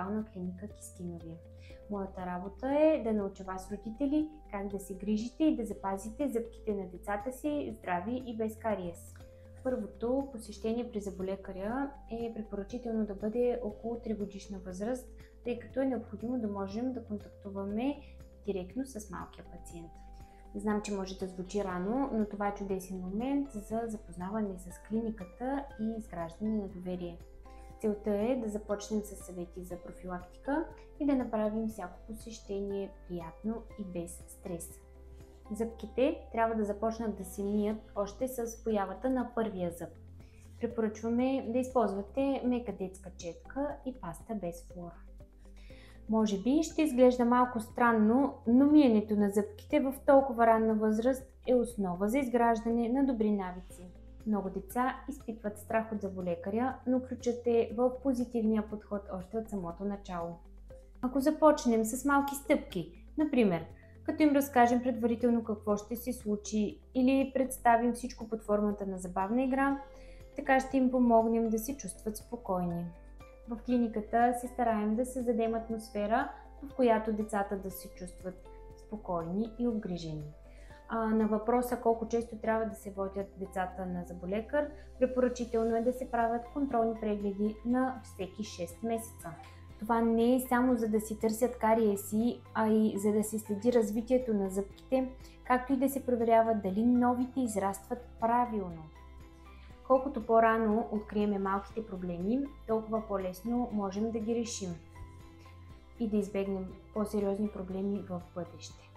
дентална клиника Кистинови. Моята работа е да науча вас, родители, как да се грижите и да запазите зъбките на децата си здрави и без кариес. Първото посещение при зъболекаря е препоръчително да бъде около 3-годишна възраст, тъй като е необходимо да можем да контактуваме директно с малкия пациент. Знам, че може да звучи рано, но това е чудесен момент за запознаване с клиниката и изграждане на доверие. Целта е да започнем с съвети за профилактика и да направим всяко посещение приятно и без стрес. Зъбките трябва да започнат да се мият още с появата на първия зъб. Препоръчваме да използвате мека детска четка и паста без флуор. Може би ще изглежда малко странно, но миенето на зъбките в толкова ранна възраст е основа за изграждане на добри навици. Много деца изпитват страх от зъболекаря, но ключът е в позитивния подход още от самото начало. Ако започнем с малки стъпки, например, като им разкажем предварително какво ще се случи или представим всичко под формата на забавна игра, така ще им помогнем да се чувстват спокойни. В клиниката се стараем да създадем атмосфера, в която децата да се чувстват спокойни и обгрижени. На въпроса колко често трябва да се водят децата на зъболекар, препоръчително е да се правят контролни прегледи на всеки 6 месеца. Това не е само за да си търсят кариеси, а и за да се следи развитието на зъбките, както и да се проверява дали новите израстват правилно. Колкото по-рано открием малките проблеми, толкова по-лесно можем да ги решим и да избегнем по-сериозни проблеми в бъдеще.